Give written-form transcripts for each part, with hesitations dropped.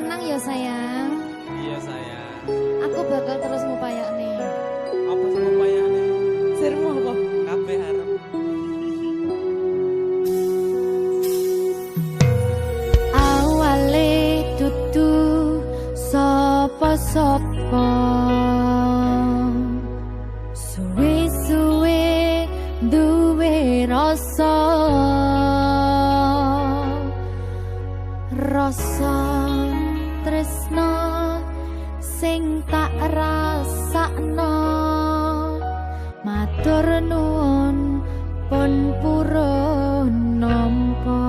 tenang ya sayang. Iya sayang. Aku bakal terus ngupayakne. Apa sih upayane? Sirmu apa? Kabeh harap. Awale dudu sapa-sapa. Suwe-suwe duwe rasa. Rasa tresno sing tak rasakno. Matur nuwun pun purun nampa.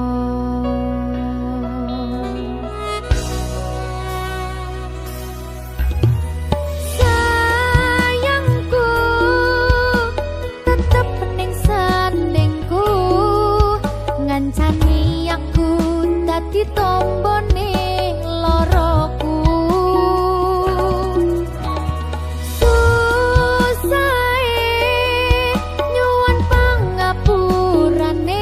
Sayangku tetep ning sandingku, ngancani aku dadi tombone loroku. Susahe nyuwun pangapurane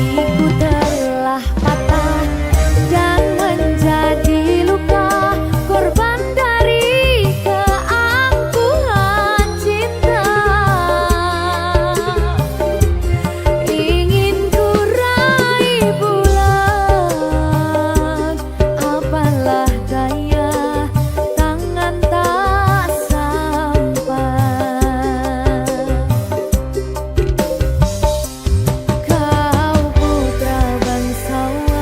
hatiku telah patah dan menjadi luka, korban dari keangkuhan cinta. Ingin ku raih bulan, apalah daya, tangan tak sampai. Kau putra bangsawan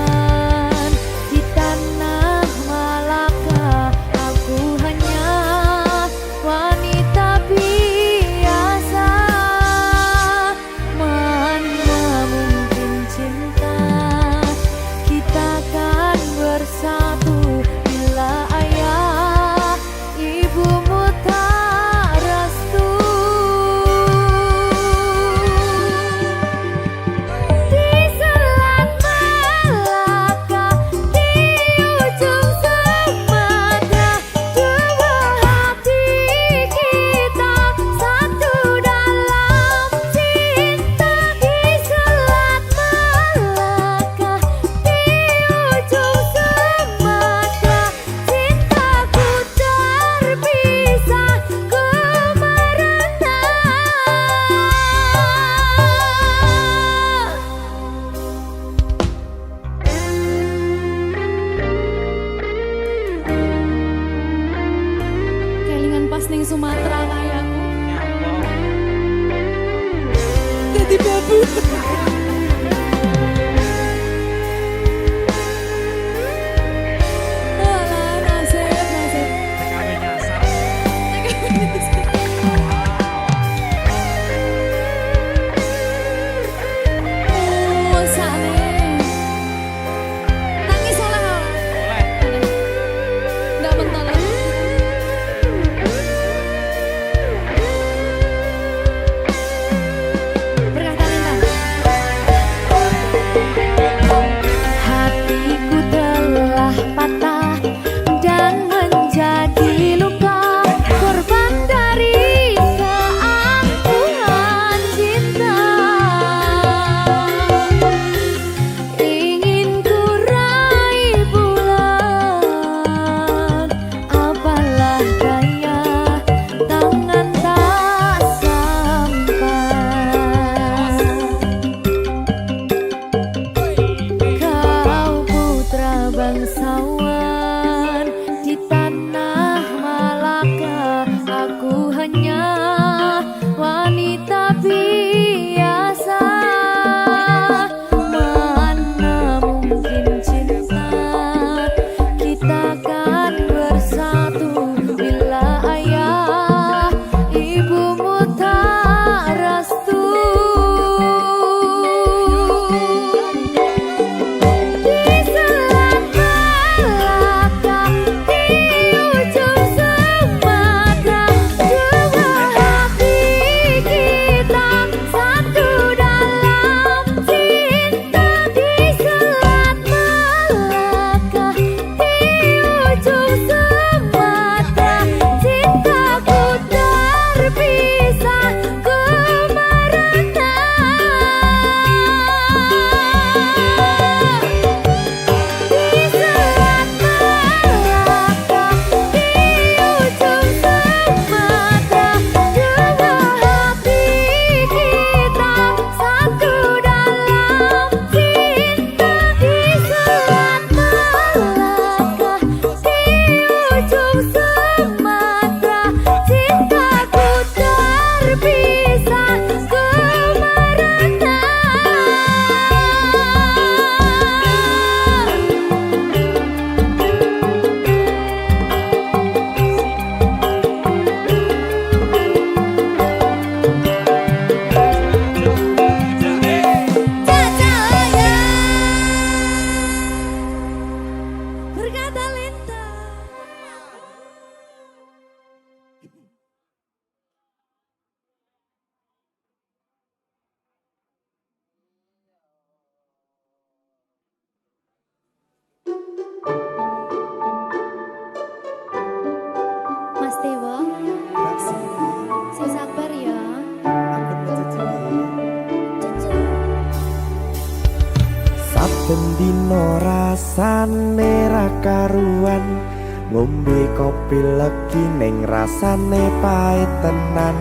saben dino rasane ra karuan, ngombe kopi legi ning rasane pahit tenan,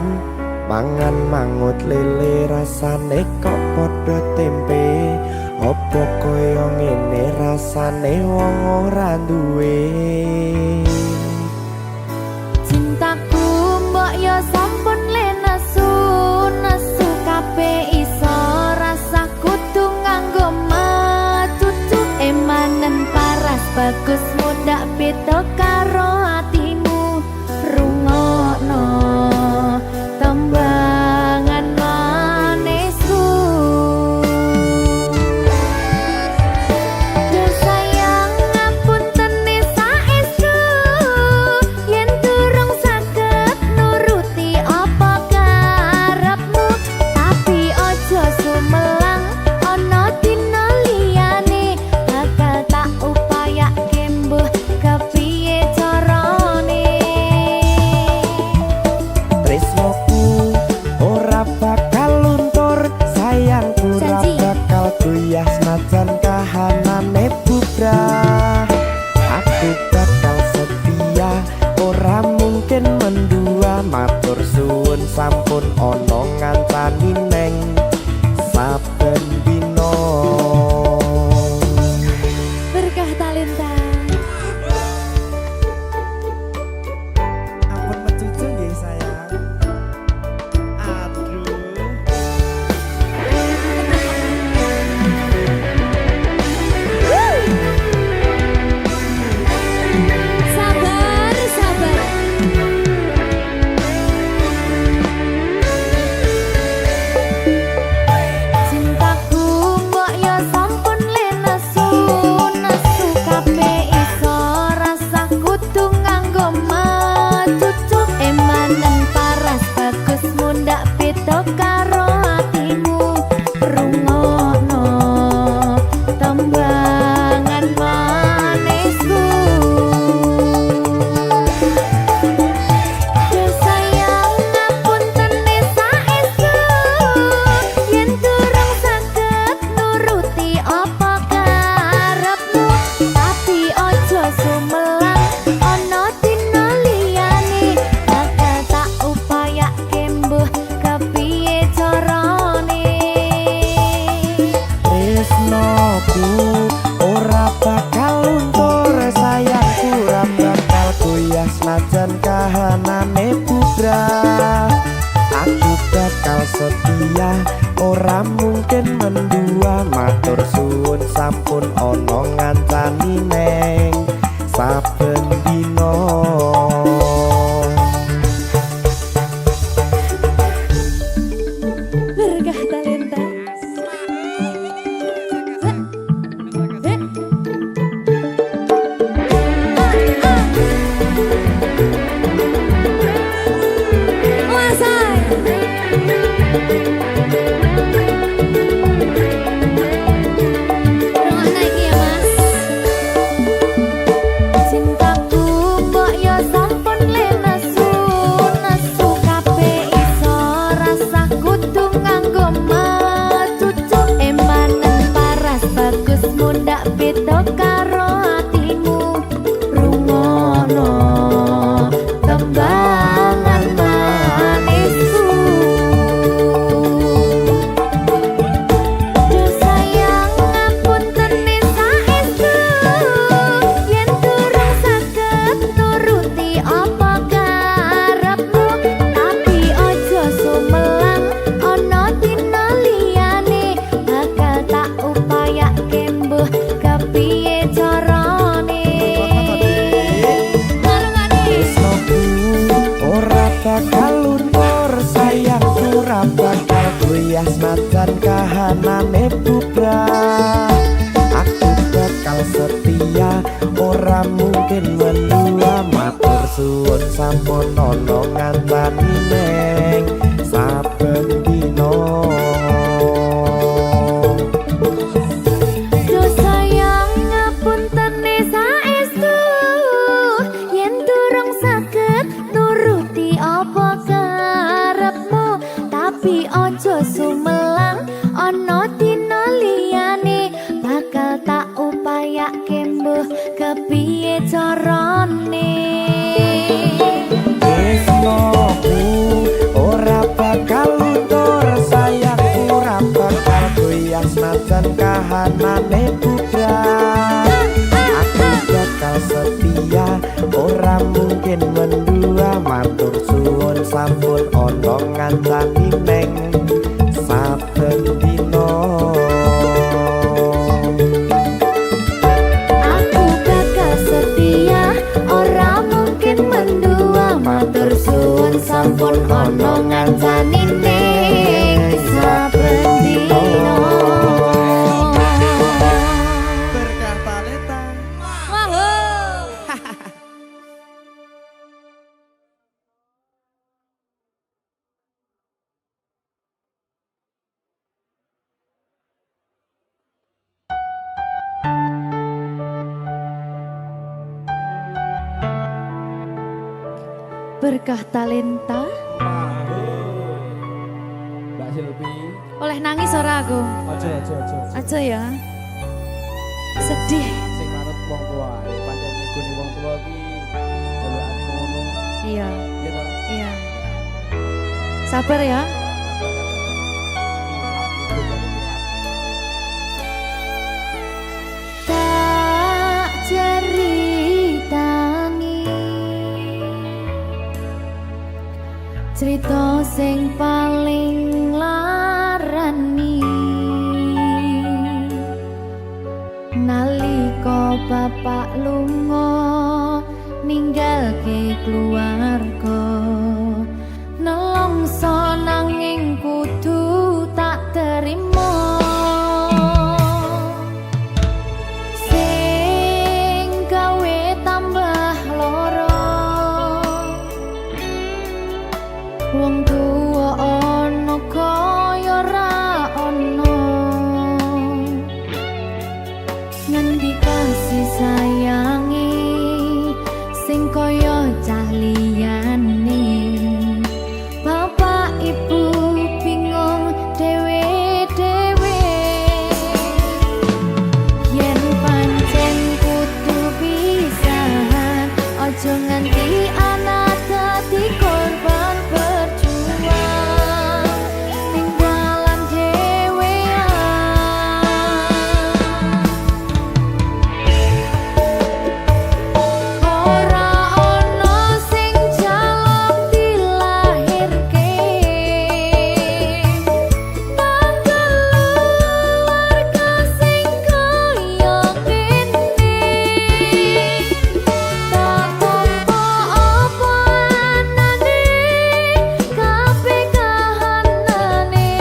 mangan mangut lele rasane kok padha tempe, opo koyo ngene rasane wong ora duwe. Cintaku mbok yo sampun le nesu kabeh iso rasa kudu nganggo matutu emanen paras bagus mudak beda karo atimu rungokno tembangan manisku. Duh sayang ngapunten saestu yen durung saged nuruti apa karepmu, tapi ojo sumelang ana dina liyane bakal tak upayake mbuh kepiye carane. Tresnoku ora bakal luntur, sayangku ora Janji. bakal goyah senajan kahanane bubrah. Aku bakal setia, ora mungkin mendua, matur suwun sampun ana ngancani neng saben dina. Berkah talenta. Ampun mecucu nggih sayang. Aduh. Sabar, sabar. Cintaku mbok yo sampun le nesu kabeh iso rasa kudu nganggo matutu emanen paras bagus mundak beda karo atimu rungokno tembangan manisku. Duh sayang ngapunten saestu yen durung saged nuruti apa karepmu, tapi ojo sumelang ana dina liyane bakal tak upayake mbuh kepiye carane. Tresnoku ora bakal luntur, sayangku ora bakal goyah senajan kahanane bubrah. Aku bakal setia, ora mungkin mendua, matur suwun sampun ana ngancani neng saben dina. Berkah talenta. Cintaku mbok yo sampun le nesu kabeh iso rasa kudu nganggo matutu emanen paras bagus mundak beda karo atimu rungokno tembangan manisku. Duh sayang ngapunten saestu yen durung saged nuruti apa karepmu, tapi ojo sumelang ana dina liyane bakal tak upayake mbuh kepiye carane. Tresnoku ora bakal luntur, sayangku ora bakal goyah senajan kahanane bubrah. Aku bakal setia, ora mungkin mendua, matur suwun sampun ana ngancani neng saben dina. Duh sayang ngapunten saestu yen durung saged nuruti apa karepmu, tapi ojo sumelang ana dina liyane bakal kahanane putra. Aku bakal setia, ora mungkin mendua. Matur suwun sampun ana ngancani neng saben dina. Aku bakal setia, ora mungkin mendua. Matur suwun sampun ana ngancani ning saben dina. Berkah talenta. Berkah talenta. Mbak Silvi, Oleh nangis ora aku? aja. Aja ya. Sedih. Sing manut wong tua, pancen ngegoni wong tua ki jalukane ngono. Iya, Ya ta? iya. Sabar ya. Tak ceritani cerita sing paling larani nalika bapak lunga ninggalke keluarga nelongso nanging kudu tak terima sing gawe tambah loro wong tuwa ana kaya ra ana ngendi kasih sayangi sing kaya cah liyane bapak ibu bingung dhewe-dhewe yen pancen kudu pisahan aja nganti anak dadi korban berjuang ning dalan dhewean ora ana sing jaluk dilahirke nang keluarga sing kaya ngene tak tampa apa anane kabeh kahanane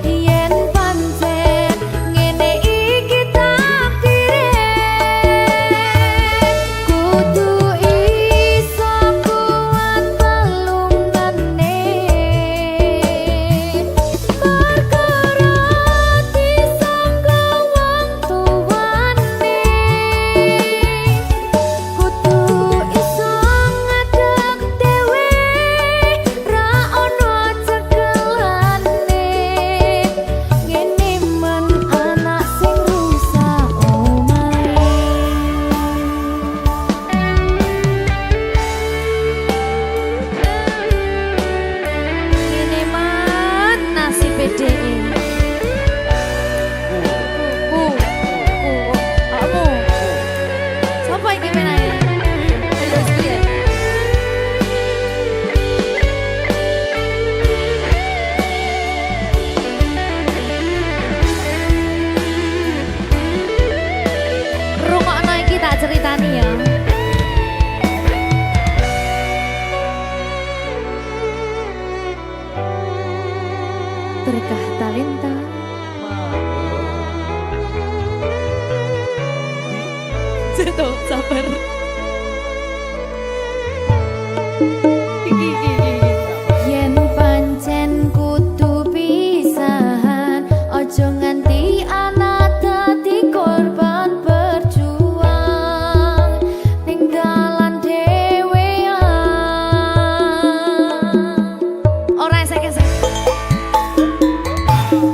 yen pancen ngene iki takdire kudu iso kuat pelungane perkara disangka wong tuwane kudu iso ngadeg dhewe ra ono cekelane ngene men anak sing rusak omahe ngene men nasib dhewe kamu siapa ini menanya? Terus dia. Rungokno iki tak ceritani ya. Berkah talenta. Ceto sabar. Yen pancen kudu pisahan aja nganti anak dadi korban berjuang ning dalan dhewean ora esek-esek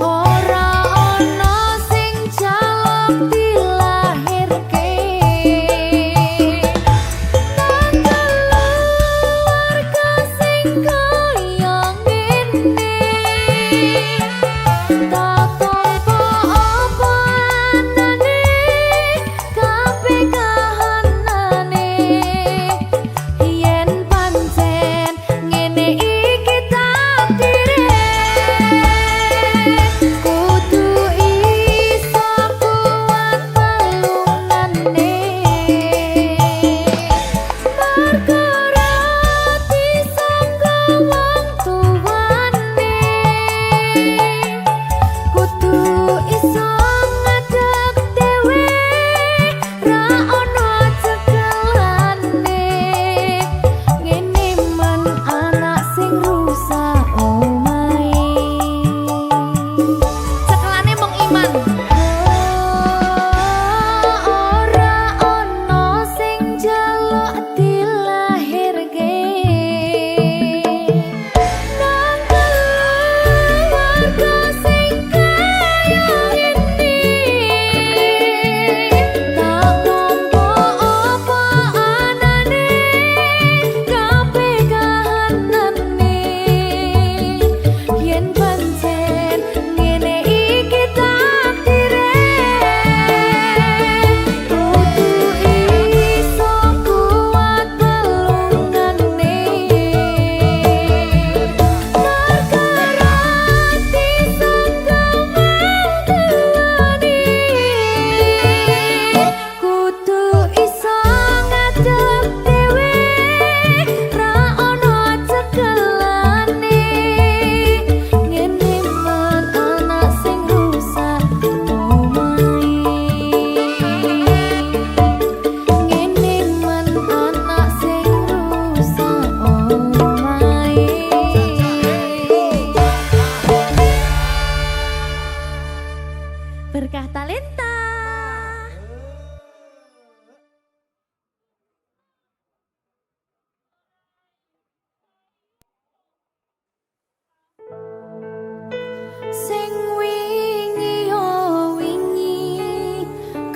ora ana sing jaluk dilahirke nang keluarga sing kaya ngene tak tampa apa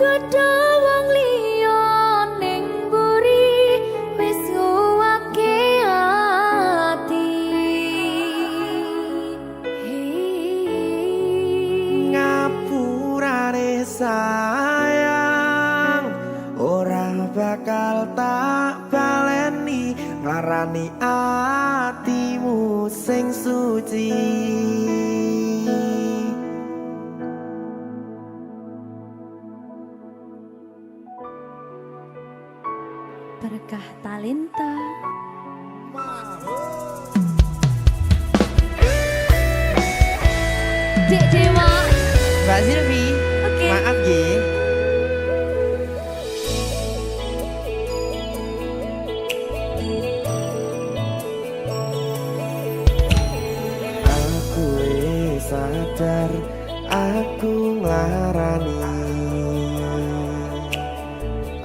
Kudu wong liya ning mburi wis nguwake ati. Ngapurane sayang ora bakal tak baleni nglarani atimu sing suci. Berkah talenta. Dek Dewa. Mbak Silvi, Oke. maaf ye. Aku wis sadar aku nglarani.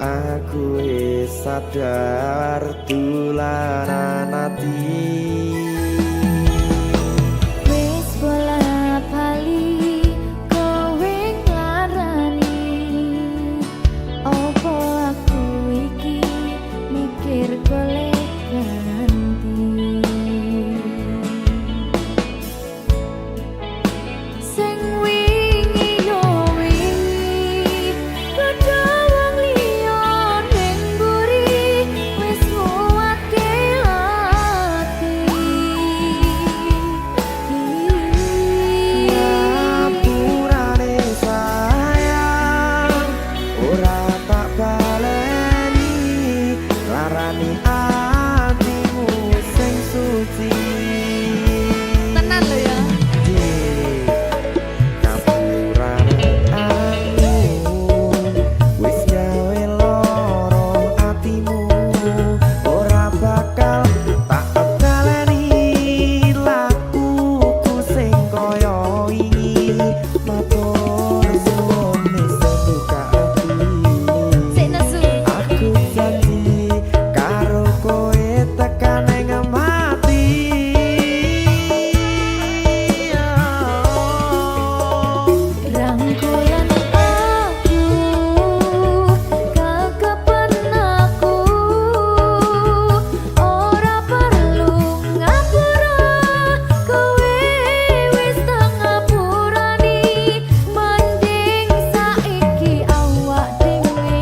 Aku wis sadar dolanan ati. Wis bola bali kowe nglarani. Opo aku iki mikir golek ganti. Sing wingi yo wingi kudu wong liya ning mburi wis nguwatke ati. Ngapurane sayang ora tak baleni larani atimu sing suci. Tenan lho ya. Ngapurane aku wis gawe loro atimu ora bakal tak baleni lakuku sing kaya wingi matur suwun wis buka ati. Sik nesu. Aku janji karo kowe tekan ing mati. Rangkulan aku kakapan aku ora perlu ngapura kowe wis tak ngapurani mending saiki awak dhewe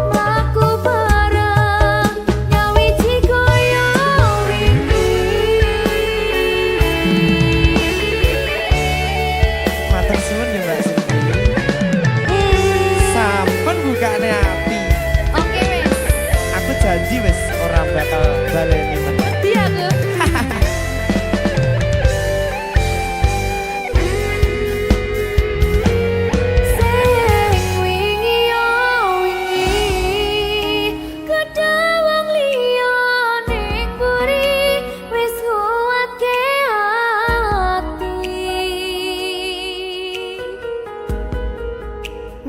mlaku bareng nyawiji kaya Matur suwun ya Mbak Silvi. Sampun bukane ati. Oke wis. Aku janji wis ora bakal baleni meneh. Iya aku. Sing wingi yo wingi kudu wong liya ning mburi wis nguwatke ati.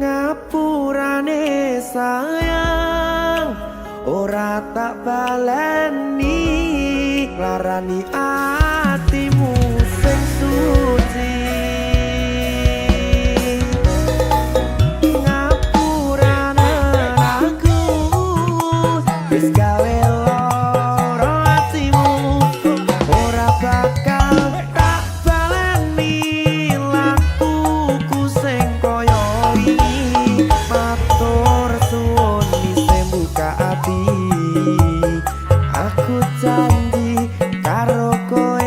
Ngapurane sayang ora tak baleni larani atimu sing suci. Ngapurane aku wis gawe loro atimu ora bakal tak baleni lakuku sing kaya wingi matur suwun wis buka ati. Aku janji karo kowe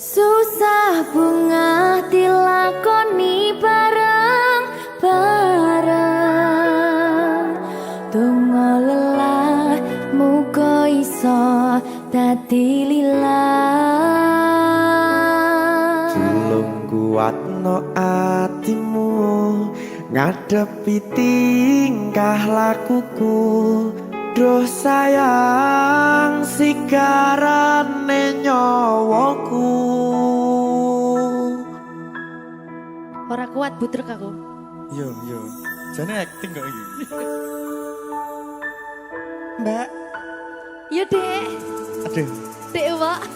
Susah bunga dilakoni bareng-bareng. Donga lelah muga iso dadi lillah. Tulung kuatno atimu ngadepi tingkah lakuku. Duh sayang sigarane nyawaku. Ora kuat butrek aku. Yo, jane acting kok iki. Mbak, Ya dek, aduh, dek Wak.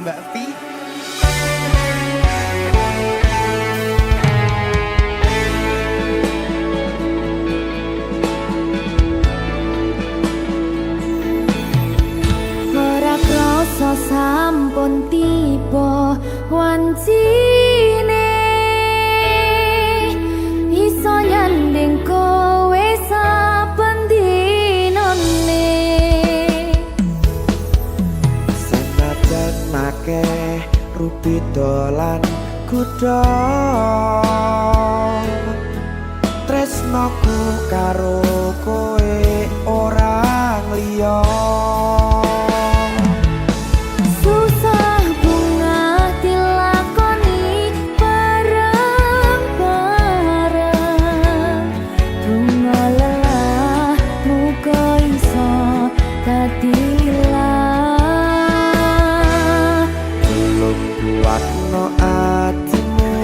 Mbak Pi. Ora krasa sampun tiba wancine iso nyanding kowe saben dinane. Senajan akeh rupi dolan kuda, tresnoku karo kowe orang liya. Susah bunga dilakoni bareng-bareng. Bunga lelah muga iso dadi lillah. Tulung kuatno atimu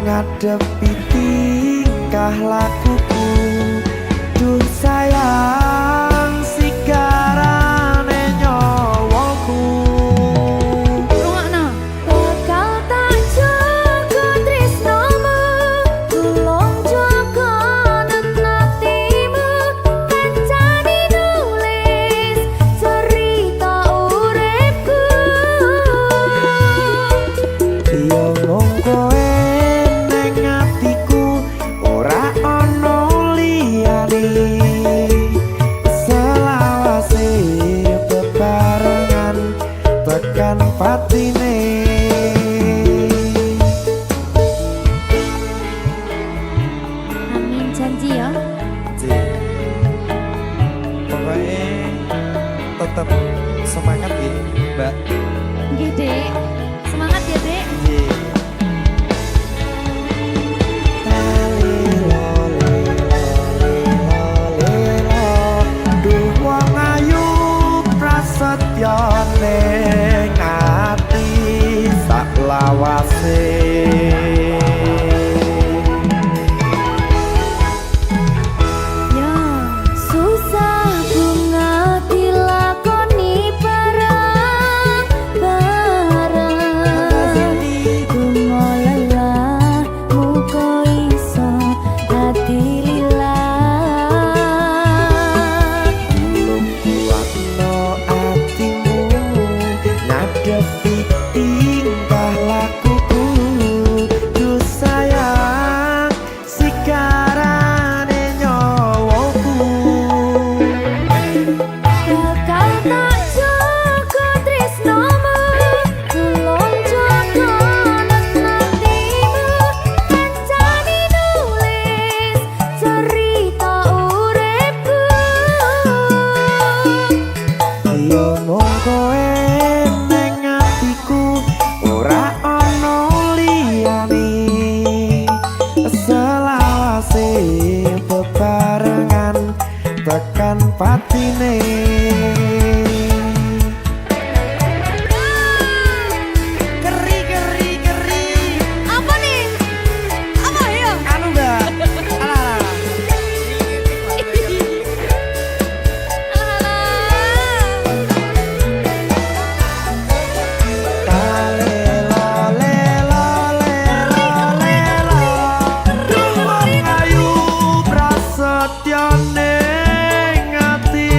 ngadepi tingkah lakuku. Duh sayang sigarane nyawaku. Rungokno. Bakal tak jaga tresnamu, tulung jaga nenatimu. Kancane nulis cerita uripku. Yo mung kowe ning atiku, ora ana liyane. Selawase bebarengan tekan patine. Amin janji ya. Pokoknya tetap semangat ya, Mbak. Nggih, Dek. Semangat ya, Dek. Duh wong ayu prasetyo ning ati sak lawase. Ya, susah bunga dilakoni bareng-bareng. Bunga lelah muga iso dadi lillah. Tulung kuatno atimu ngadepi tingkah lakuku. Duh sayang sigarane nyawaku. Bakal tak jaga tresnamu, tulung jaga nenatimu. Kancane nulis cerita uripku. Yo mung kowe ning atiku, ora ana liyane. Selawase bebarengan tekan patine. Keri. Apa nih? Apa ya? Anu Mbak. Alah. Duh wong ayu prasetyo ning ati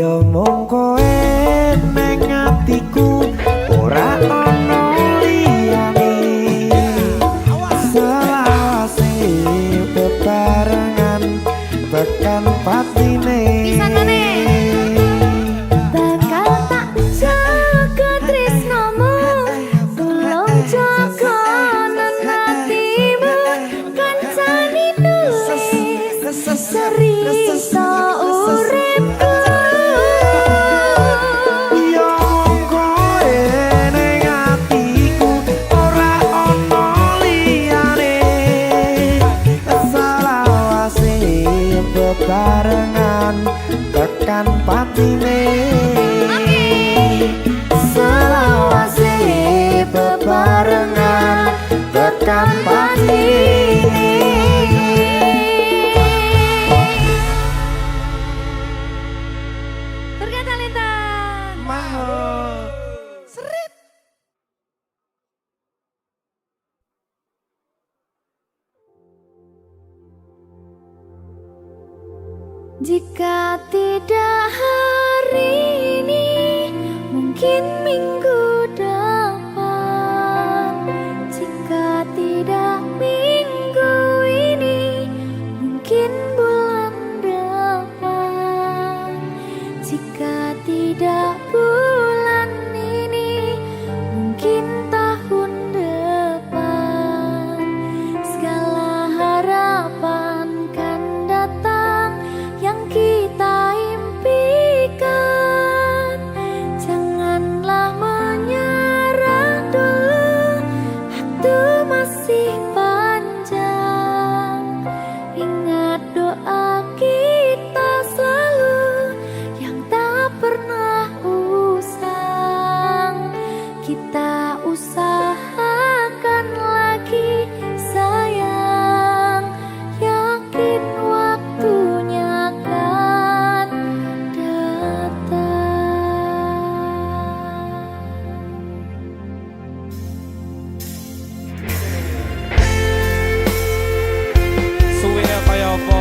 Ya mung kowe ning atiku ora ono liyane. Selawase bebarengan tekan patine. Pisanane. Bakal tak jaga tresnomu, tulung jaga nanatimu, kancani nulis cerita uripku. Ya mung kowe ning atiku ora ono liyane. Selawase bebarengan tekan patine. Selawase bebarengan tekan patine. Berkata Lintang. Mahal. Serit. Jika tidak hari ini, mungkin minggu depan. Jika tidak minggu ini, mungkin bulan depan. Jika tidak bulan ini, mungkin tahun depan. Segala harapan kan datang yang kita impikan. Janganlah menyerah dulu, waktu masih panjang. Ingat doa kita selalu yang tak pernah usang. Kita usahakan lagi sayang, yakin waktunya akan datang. Suwe kaya apa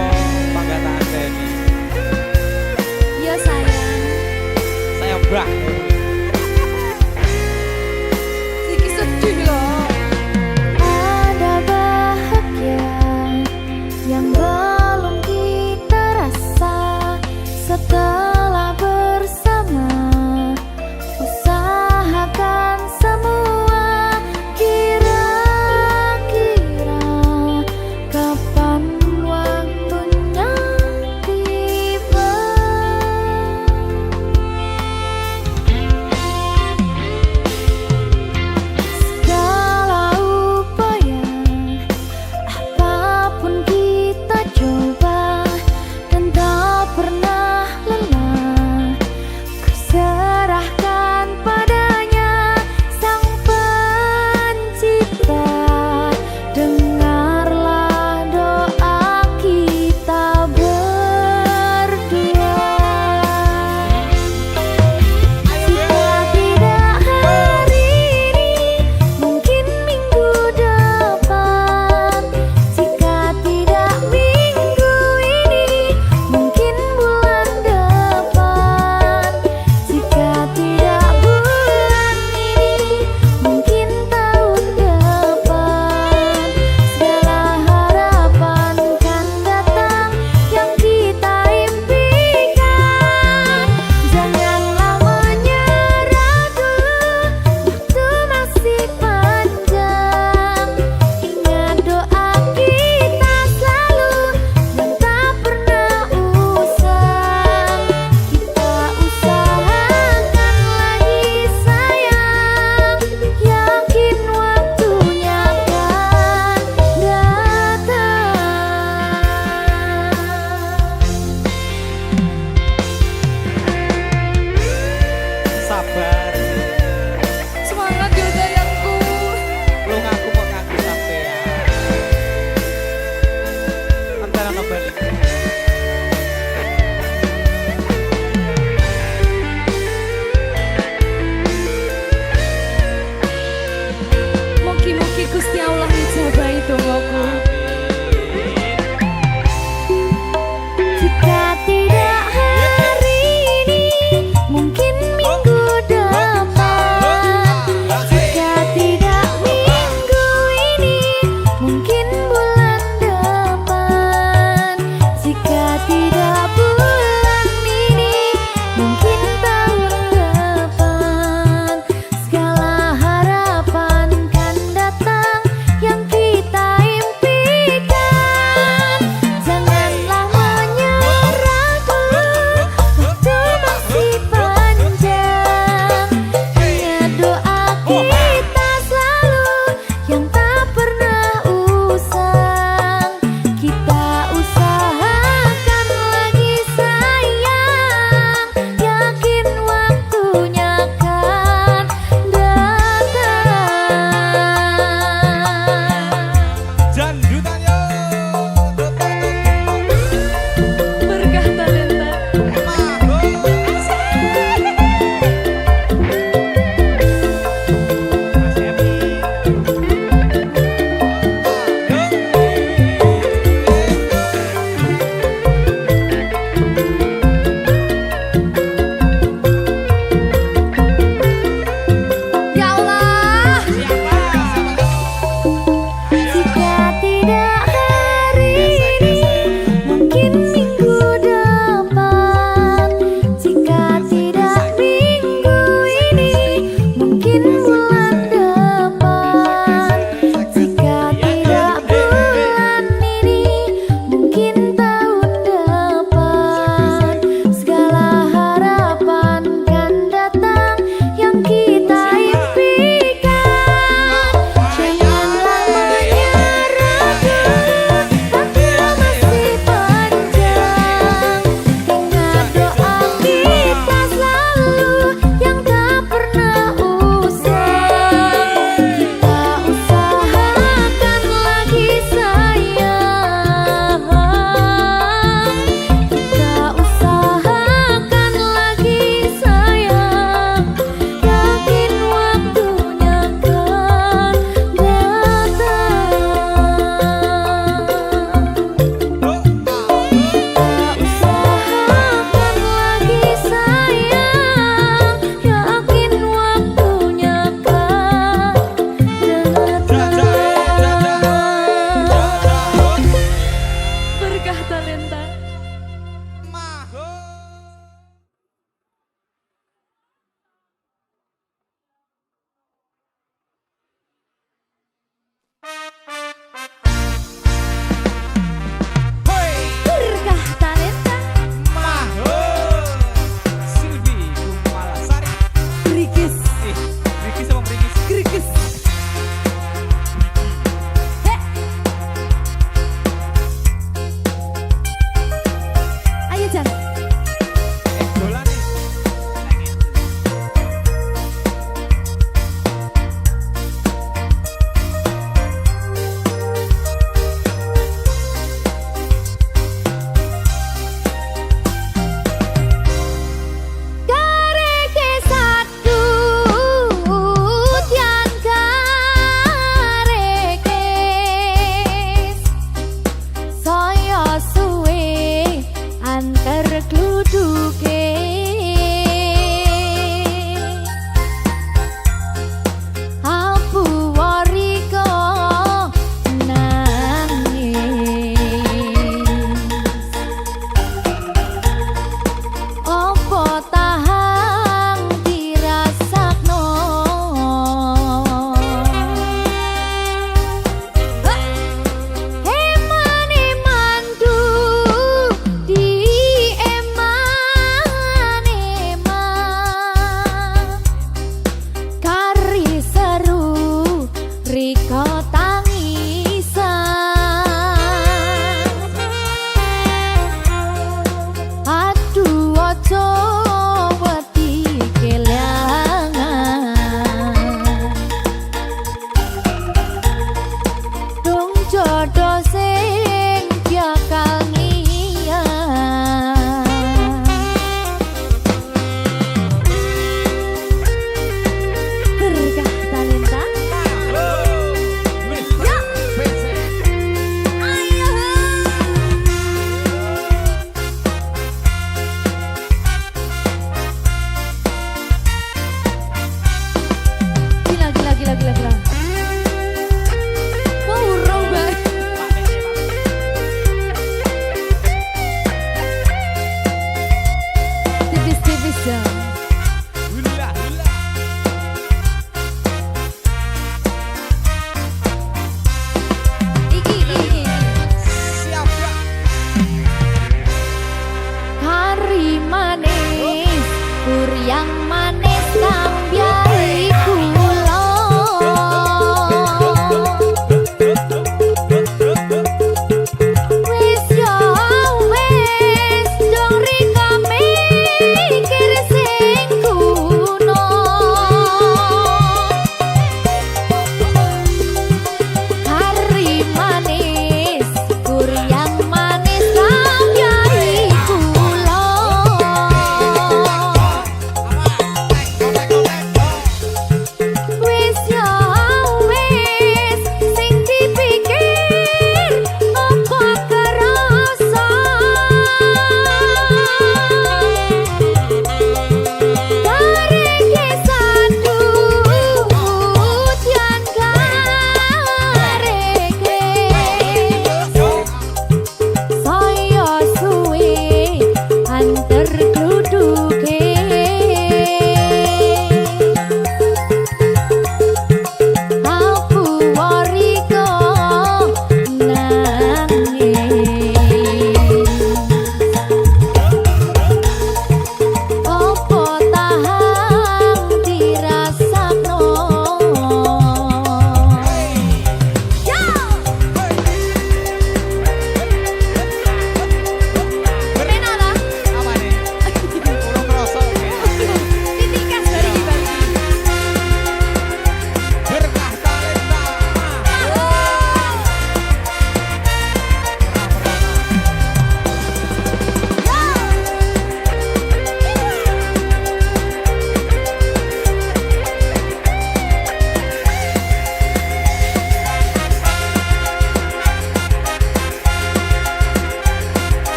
panggataan Deni? Ya sayang, Saya mbah. Siki sedih loh. Ada bahagia yang belum kita rasa setelah bersama. Usahakan semua, kira-kira kapan waktunya tiba.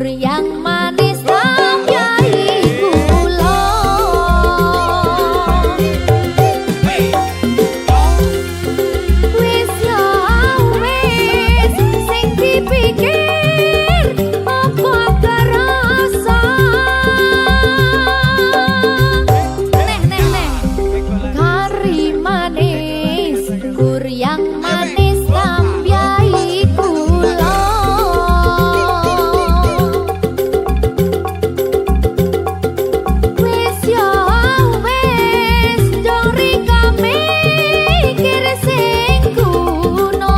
yang manis tambahi gula. Wis ya wis sing dipikir apa kerasa. Neh kari manis gur yang manis tambahi gula. Wis ya wis dori kami mikir sing kuno.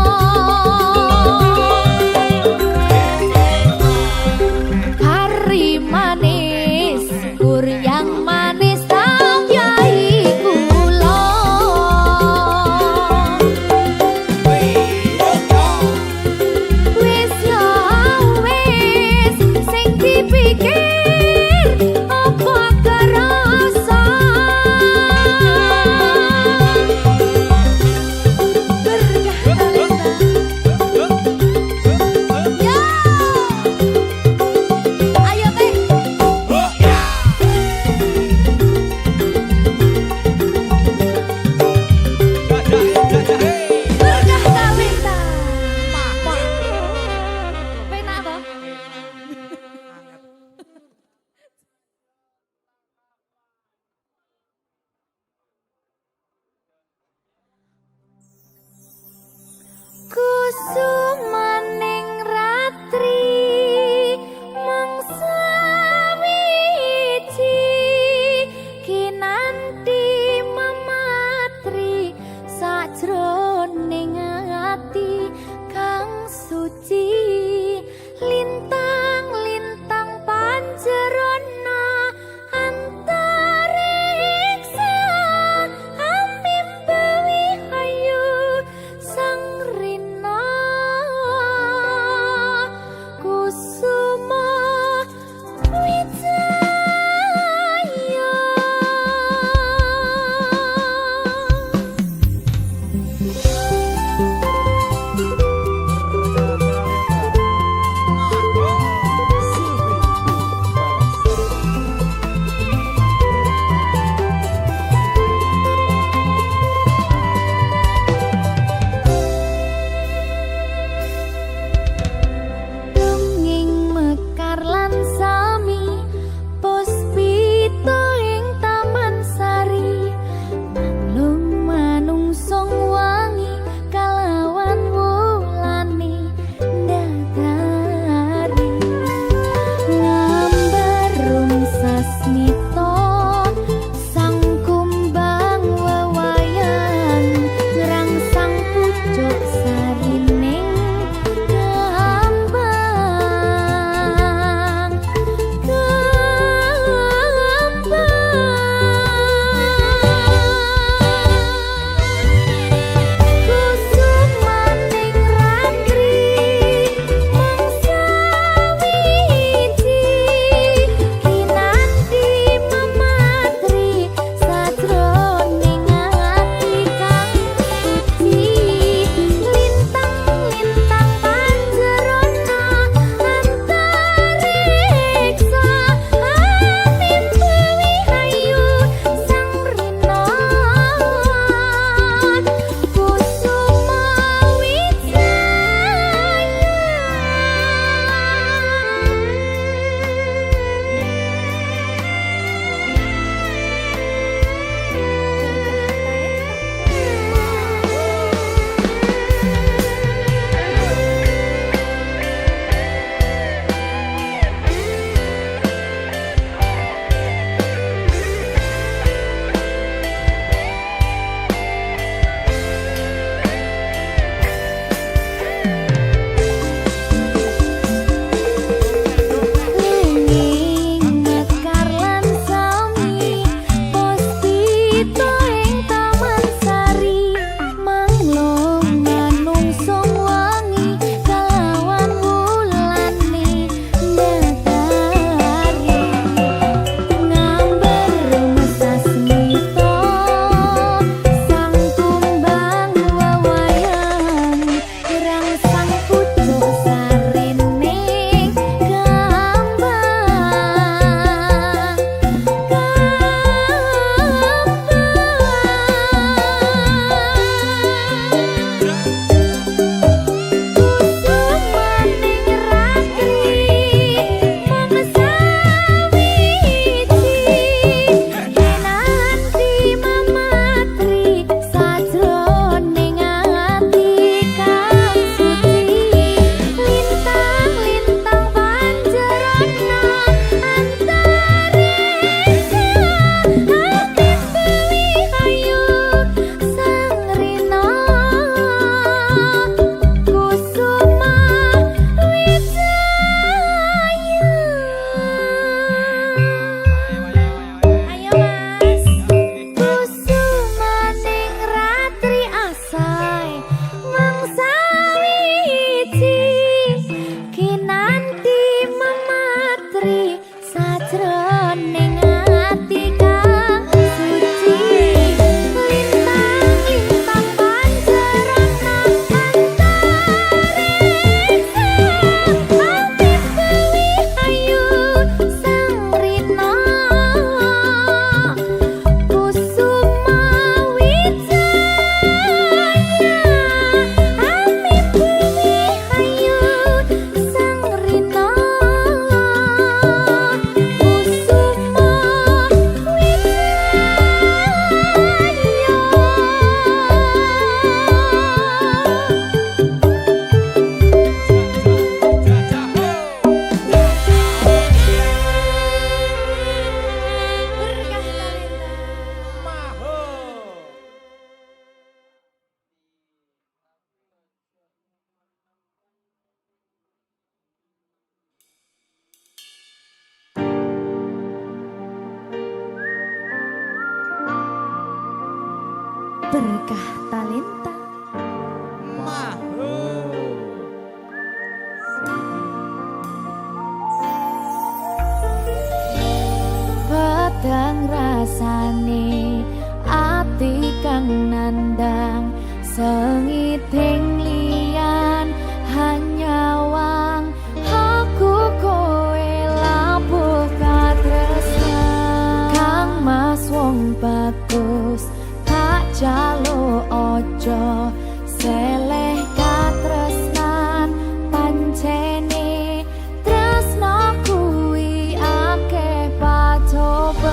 berkah talenta. Pedang rasane ati kang nandang sengiting liyan hanya wang aku kowe labuh katresnan kang mas wong bagus tak jalo ojo seleh katresnan pancene tresno kuwi akeh pacoban.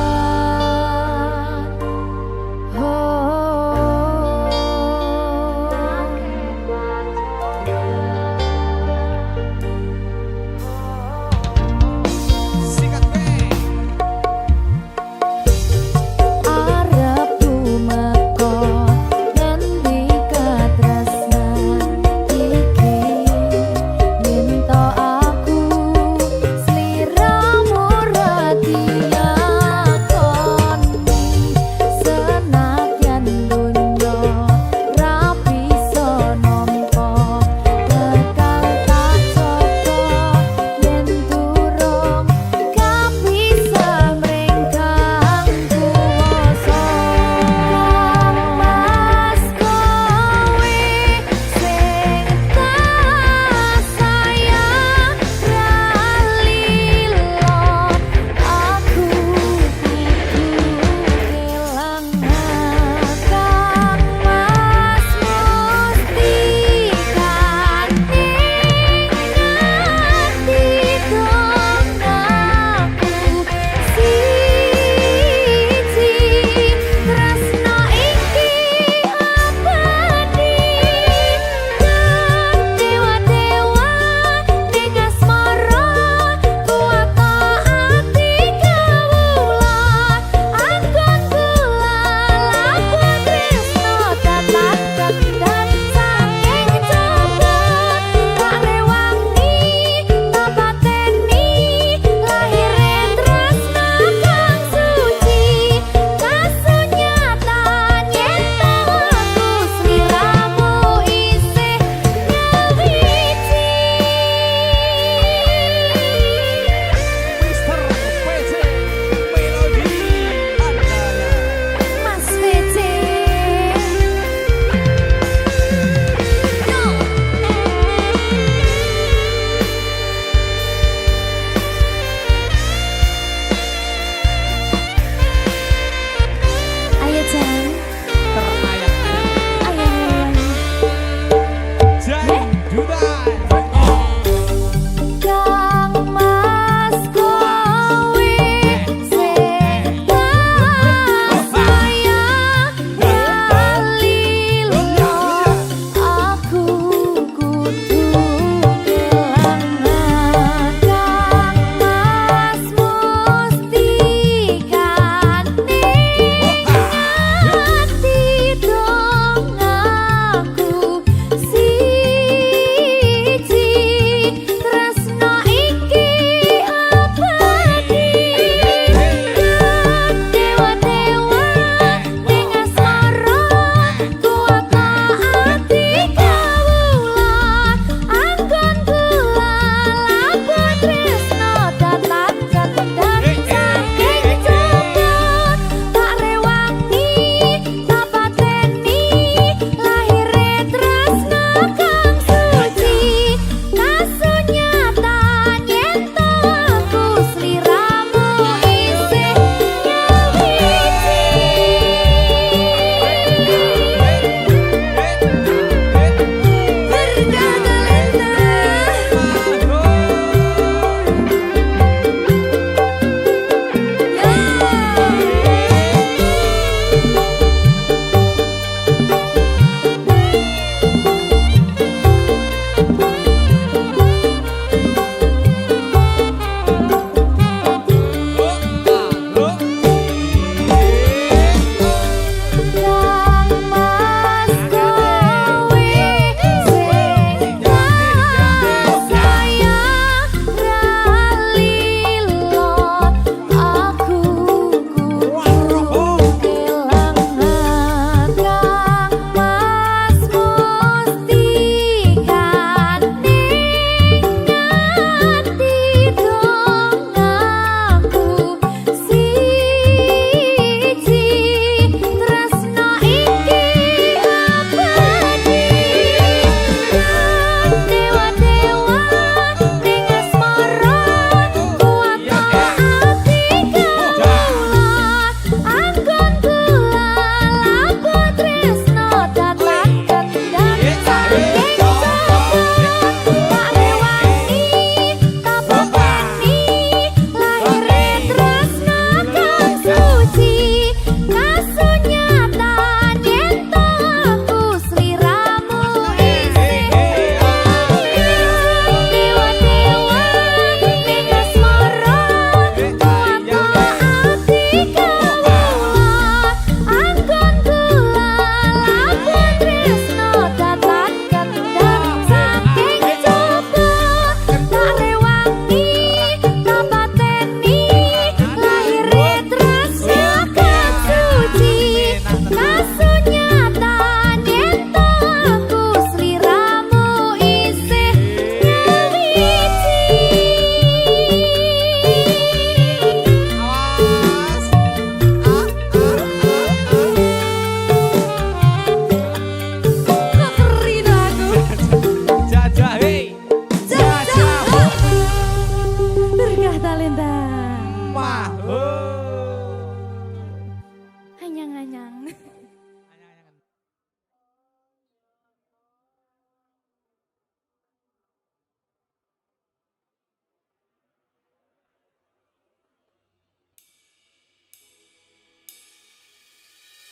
Oh,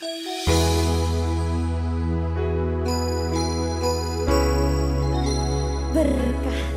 Berkah talenta.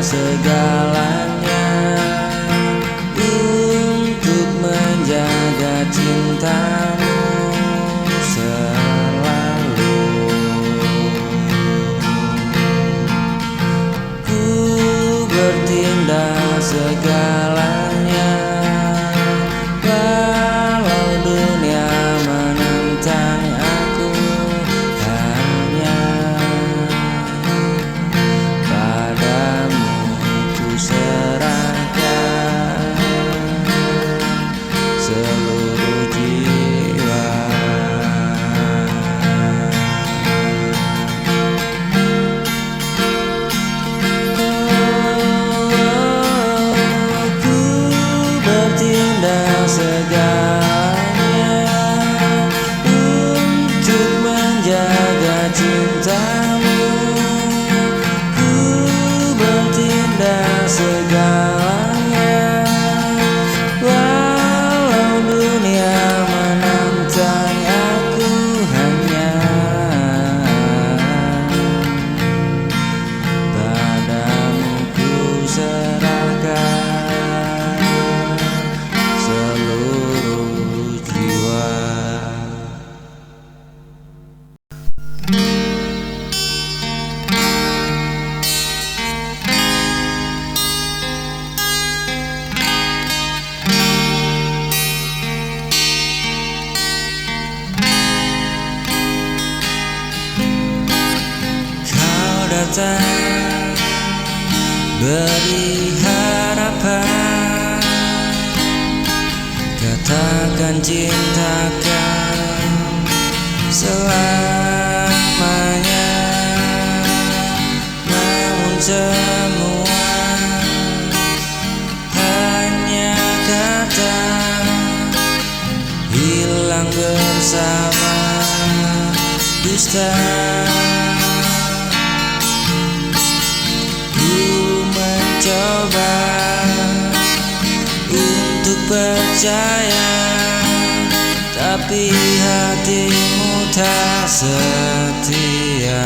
segalanya untuk menjaga cintamu selalu. Ku bertindak segalanya walau dunia menentang aku, hanya padamu ku serahkan seluruh jiwa. Ku bertindak segalanya untuk menjaga cintamu. Ku bertindak segalanya walau dunia menantang aku, hanya padamu ku serahkan seluruh jiwa. Kau datang beri harapan, katakan cintakan selamanya. Namun semua hanya kata, hilang bersama dusta. Ku mencoba untuk percaya, tapi hatimu tak setia.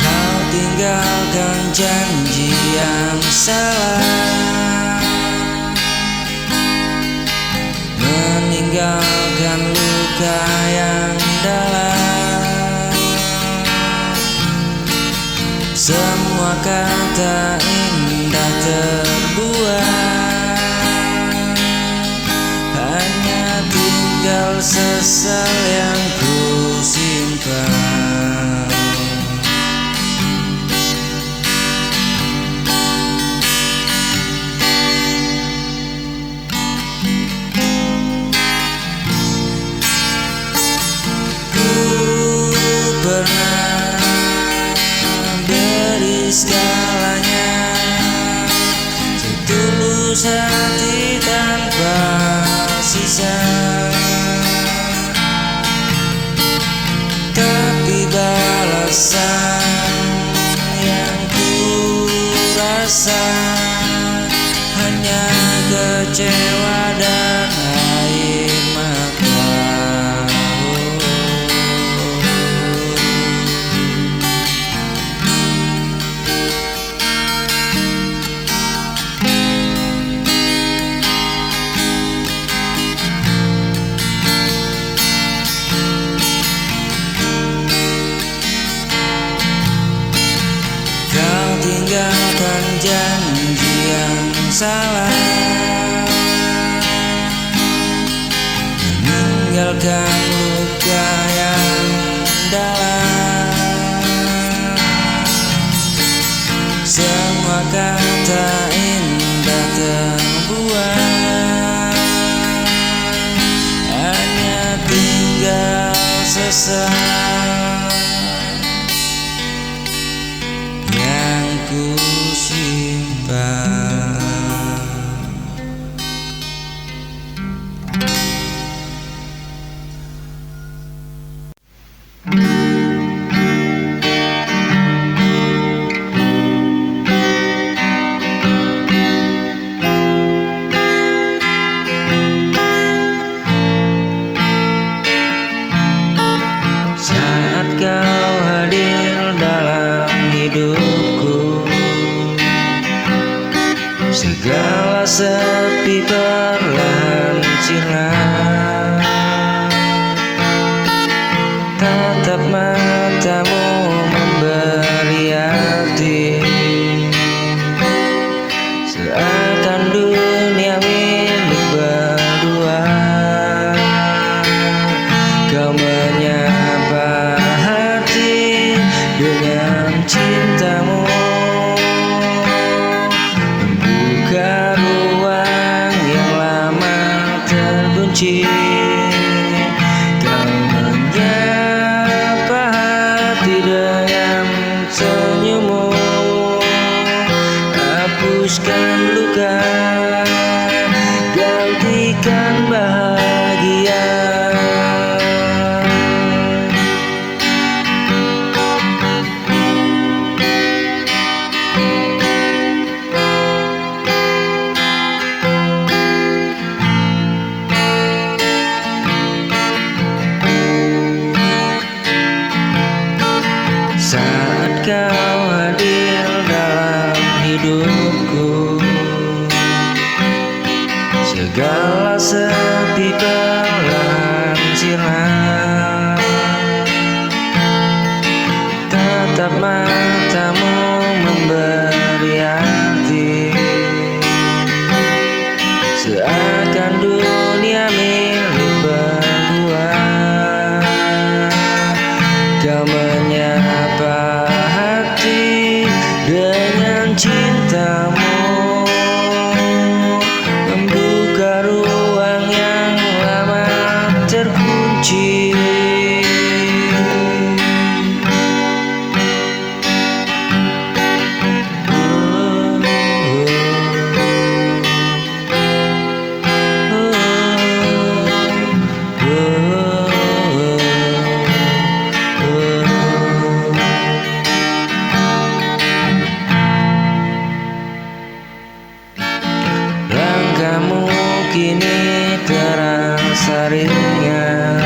Kau tinggalkan janji yang salah, meninggalkan luka yang dalam. Semua kata indah terbuang, hanya tinggal sesal yang ku simpan. Pernah beri segalanya, setulus hati tanpa sisa. Tapi balasan yang ku rasa hanya kecewa dan air mata. Kau tinggalkan janji yang salah, meninggalkan luka yang dalam. Semua kata indah terbuang, hanya tinggal sesal yang ku simpan. sepi perlahan silang, tatap matamu memberi arti, seakan dunia milik berdua. Kau menyapa hati dengan cintamu, membuka ruang yang lama terkunci. Kau menyapa hati dengan senyummu, hapuskan luka, gantikan bahagia. Saat kau hadir dalam hidupku, segala sepi perlahan silang, tatap matamu memberi arti, seakan dunia milik berdua. Kau menyapa hati dengan cintamu, membuka ruang yang lama terkunci. Langkahmu kini terasa ringan,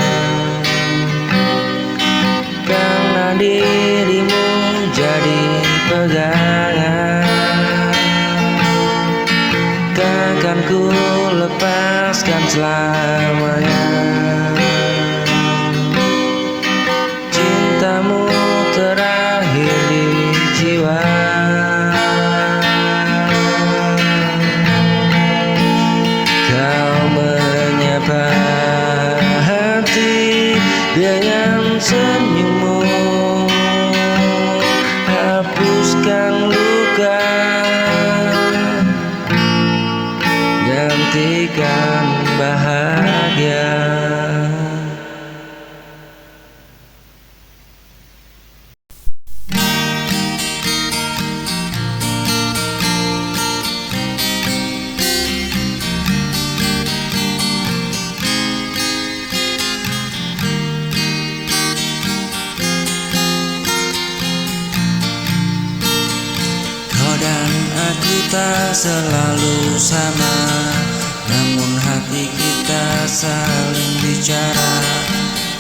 karena dirimu jadi pegangan. Takkan ku lepaskan selamanya, cintamu terakhir di jiwa. Kau menyapa hati dengan senyummu, hapuskan luka, gantikan bahagia. Dan aku tak selalu sama, namun hati kita saling bicara.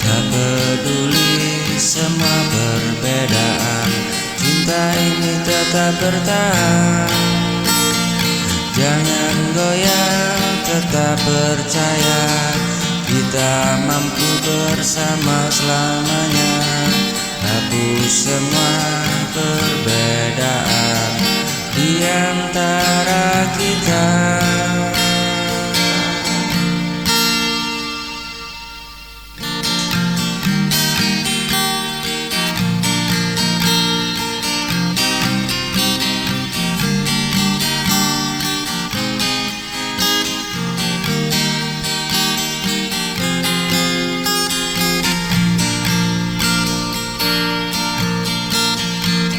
Tak peduli semua perbedaan, cinta ini tetap bertahan. Jangan goyah, tetap percaya, kita mampu bersama selamanya. Hapus semua perbedaan di antara kita.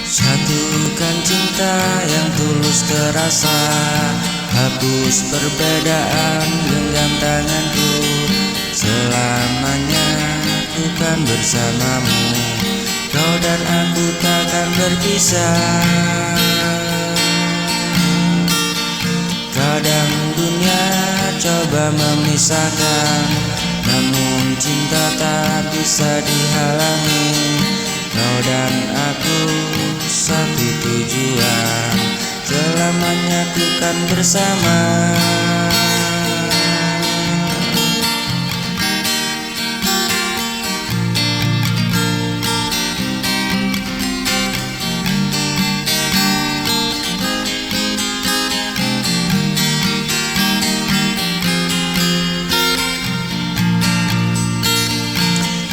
Satukan cinta yang tulus terasa, hapus perbedaan, genggam tanganku. Selamanya ku kan bersamamu, kau dan aku takkan berpisah. Kadang dunia coba memisahkan, namun cinta tak bisa dihalangi. Kau dan aku satu tujuan, selamanya ku kan bersama.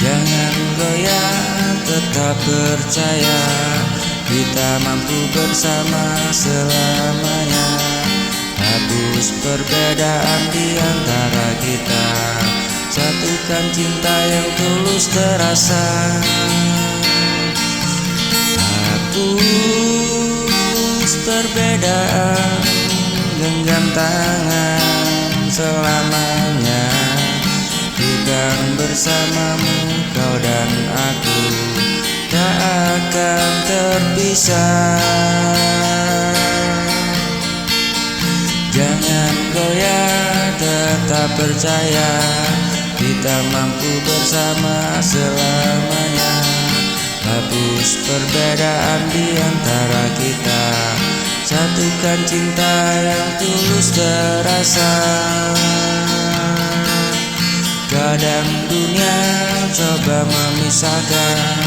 Jangan goyah, tetap percaya, kita mampu bersama selamanya. Hapus perbedaan di antara kita, satukan cinta yang tulus terasa. Hapus perbedaan, genggam tangan selamanya. Bukan bersamamu, kau dan aku tak akan terpisah. Jangan goyah, tetap percaya, kita mampu bersama selamanya. Hapus perbedaan di antara kita, satukan cinta yang tulus terasa. Kadang dunia coba memisahkan,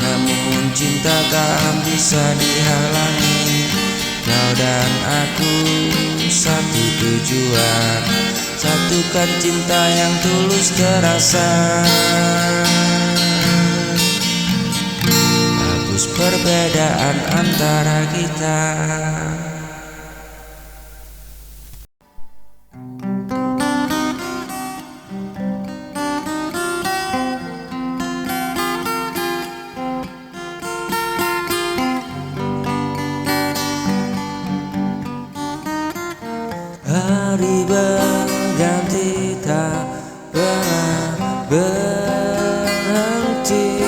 namun cinta tak bisa dihalangi. Kau dan aku satu tujuan, satukan cinta yang tulus terasa. Hapus perbedaan antara kita. Hari berganti tak pernah berhenti,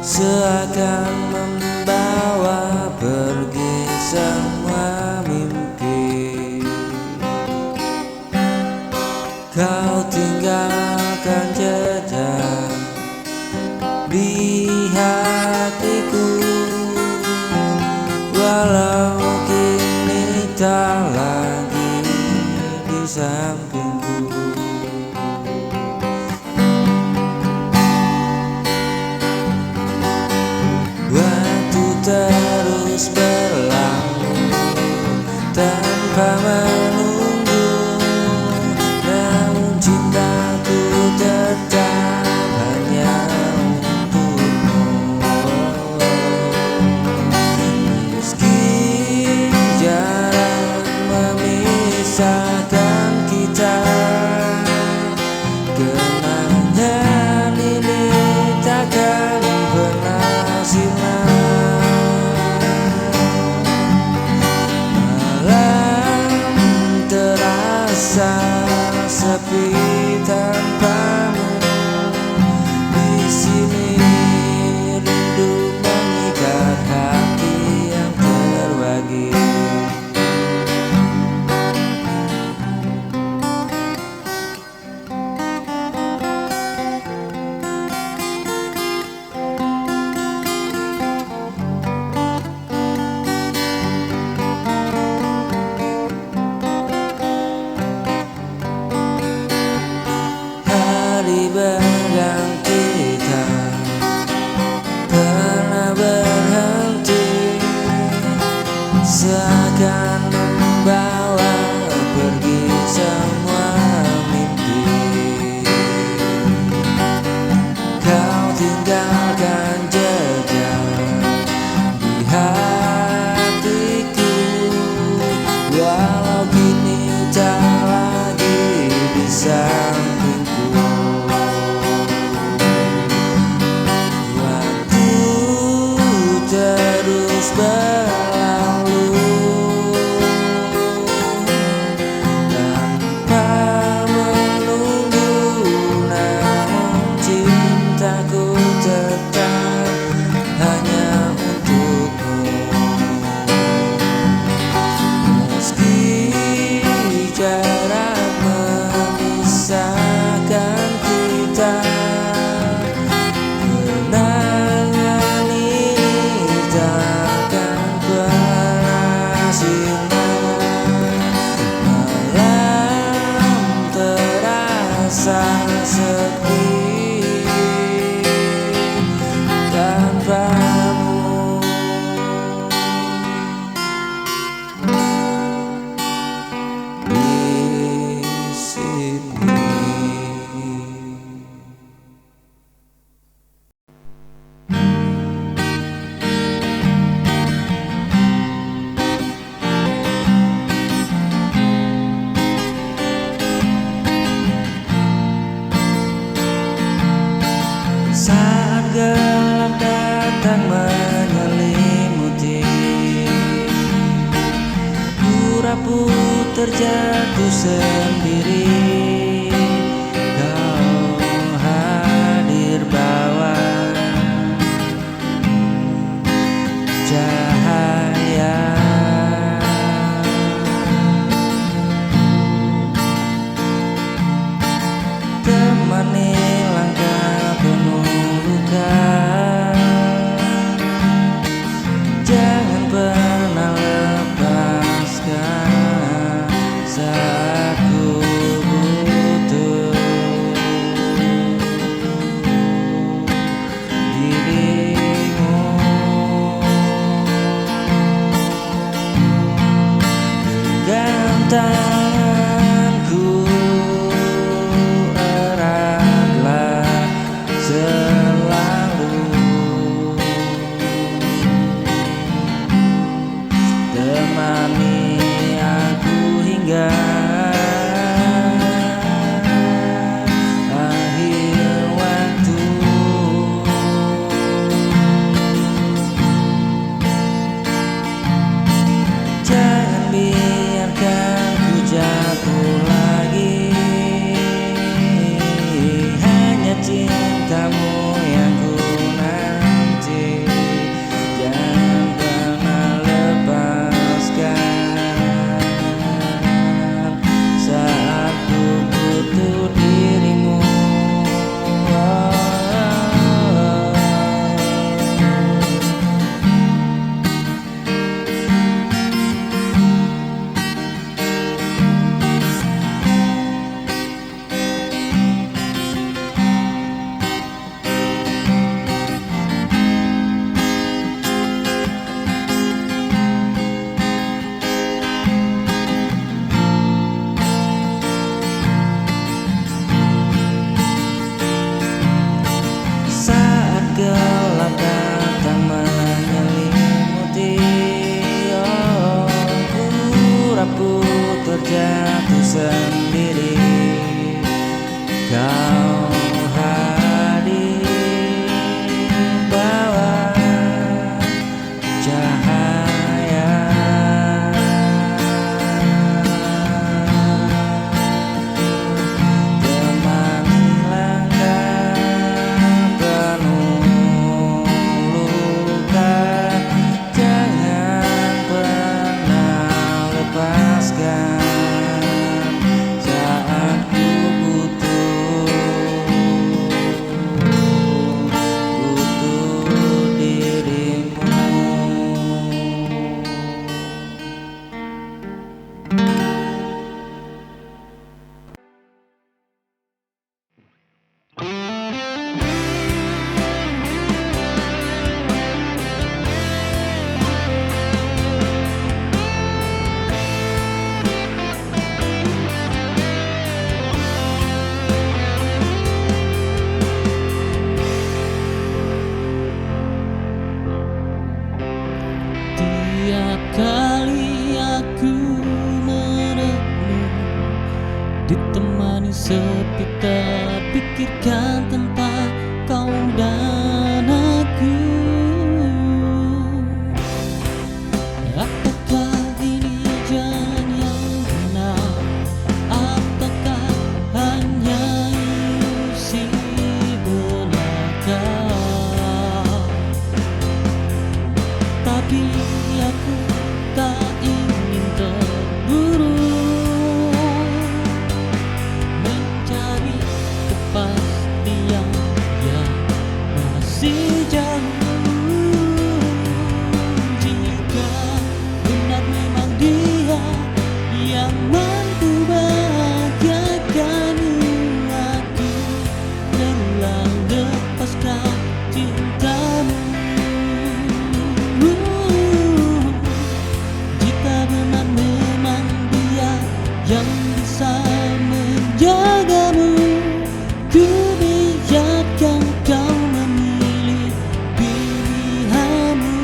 seakan membawa pergi semua mimpi. Kau tinggalkan jejak di hatiku, walau kini tak lagi di sampingku. Waktu terus berlalu tanpa menunggu, namun cintaku tetap hanya untukmu. Meski jarak memisahkan kita, kenangan ini takkan pernah sinar. Malam terasa sepi tanpamu, di sini rindu mengikat hati yang terbagi. Hari berganti tak pernah berhenti, seakan membawa pergi semua mimpi. Kau tinggalkan jejak di hatiku, walau kini tak lagi di sampingku. terjatuh sendiri, kau hadir bawa cahaya. Temani langkah penuh luka, jangan pernah lepaskan saat ku butuh dirimu. Genggam tanganku eratlah selalu, temani aku hingga akhir waktu. Jangan biarkan ku jatuh lagi, hanya cintamu yang ku nanti. Jangan pernah lepaskan saat ku butuh dirimu. Saat gelap datang menyelimuti, oh, ku rapuh terjatuh sendiri, kau hadir bawa cahaya. Temani langkah penuh luka, jangan pernah lepaskan saat ku butuh dirimu. Tiap kali aku merenung, ditemani sepi, terpikirkan tentang kau dan aku. Apakah ini jalan yang benar, ataukah hanya ilusi belaka? Tapi aku tak ingin terburu mencari kepastian yang masih jauh. Jika benar memang dia yang mampu bahagiakanmu, aku rela lepaskan cintamu. Jika benar memang dia yang bisa menjagamu, ku biarkan kau memilih pilihanmu.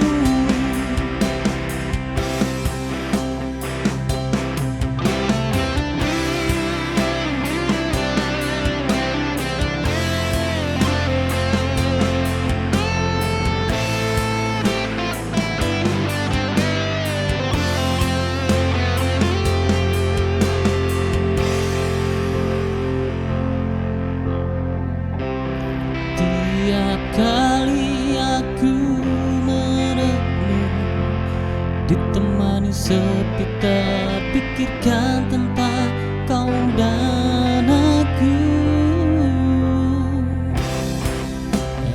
pikirkan tentang kau dan aku.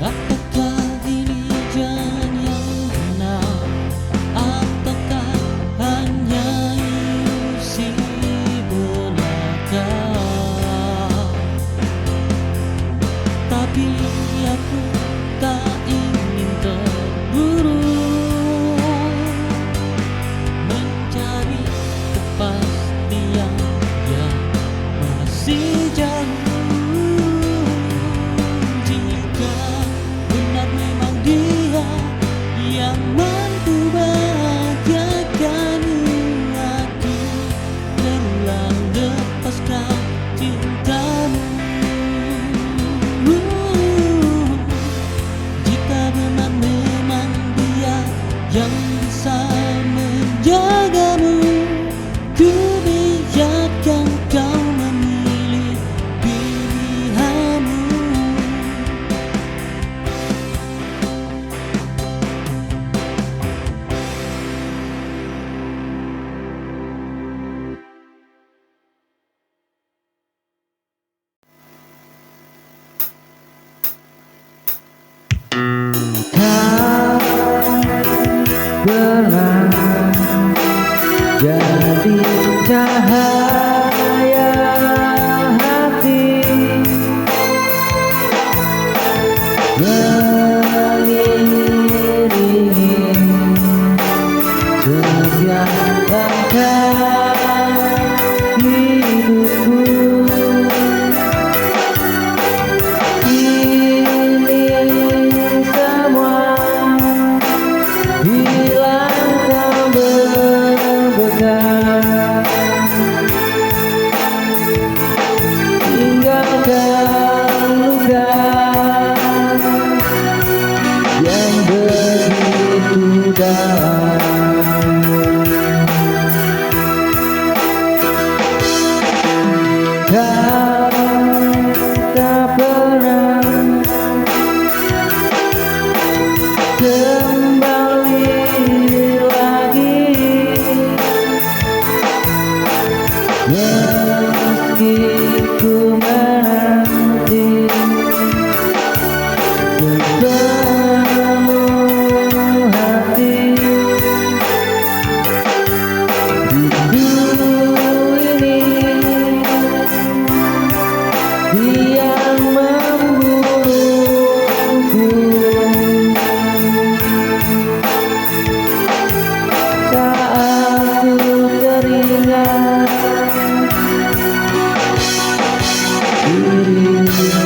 Apakah ini jalan yang benar, ataukah hanya ilusi belaka? Tapi aku tak ingin terburu mencari kepastian yang masih jauh. Jika benar memang dia yang mampu bahagiakan aku, telah lepaskan cintamu. Jika benar memang dia yang bisa menjagamu, ku biarkan kau memilih pilihanmu. Benar jadi cahaya hati, mengiringi setiap langkah hidupku. Ini semua hilang kau berbekas, tinggalkan luka yang begitu dalam. Kau tak pernah kembali lagi, meski ku menanti sepenuh hati. Rindu ini yang memburuku, saat ku teringat dirimu.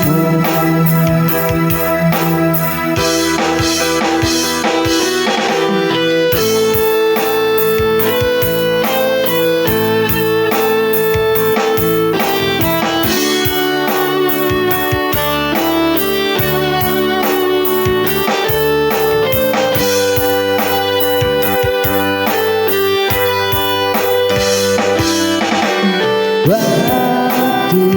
Waktu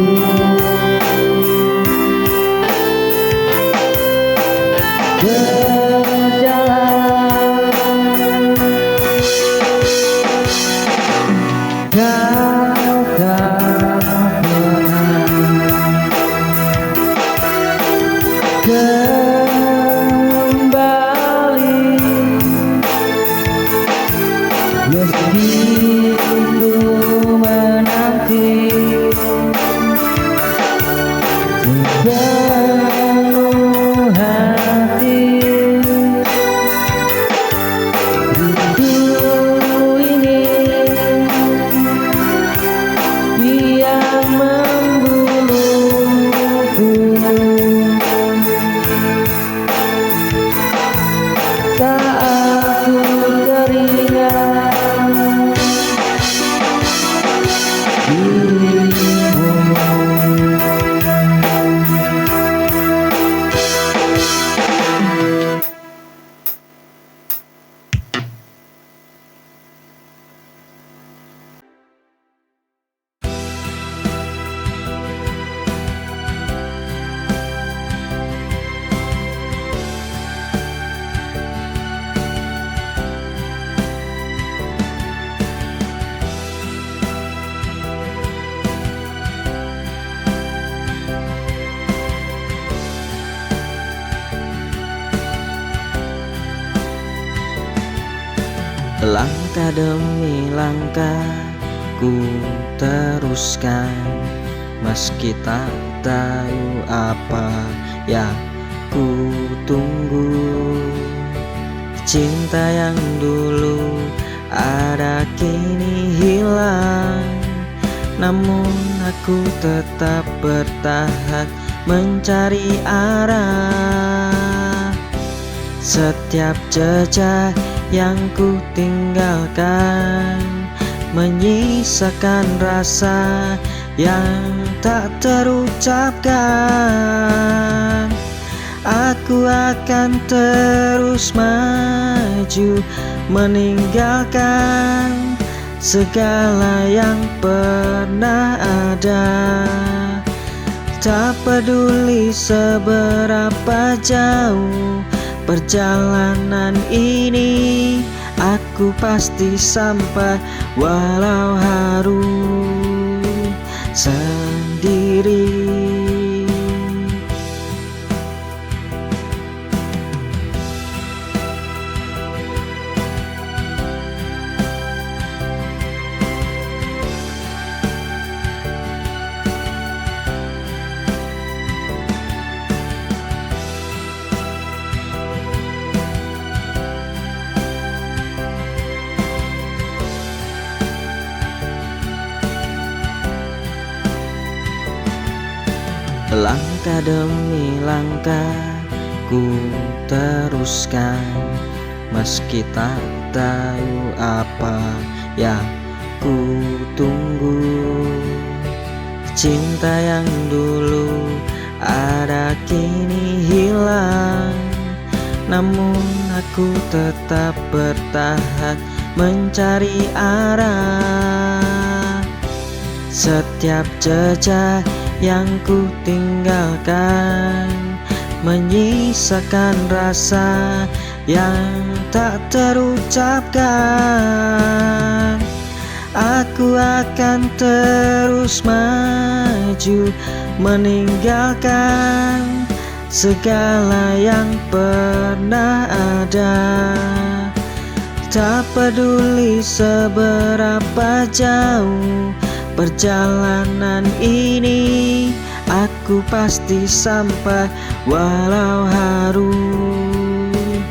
berjalan, kau tak pernah kembali, meski ku menanti sepenuh hati. Rindu ini yang membunuhku, saat ku teringat Langkah demi langkah ku teruskan, meski tak tahu apa yang ku tunggu. Cinta yang dulu ada kini hilang, namun aku tetap bertahan mencari arah. Setiap jejak yang ku tinggalkan menyisakan rasa yang tak terucapkan. Aku akan terus maju meninggalkan segala yang pernah ada. Tak peduli seberapa jauh perjalanan ini, aku pasti sampai walau harus sendiri. Langkah demi langkah ku teruskan, meski tak tahu apa yang ku tunggu. Cinta yang dulu ada kini hilang, namun aku tetap bertahan mencari arah. Setiap jejak yang ku tinggalkan menyisakan rasa yang tak terucapkan. Aku akan terus maju meninggalkan segala yang pernah ada. Tak peduli seberapa jauh perjalanan ini, aku pasti sampai walau harus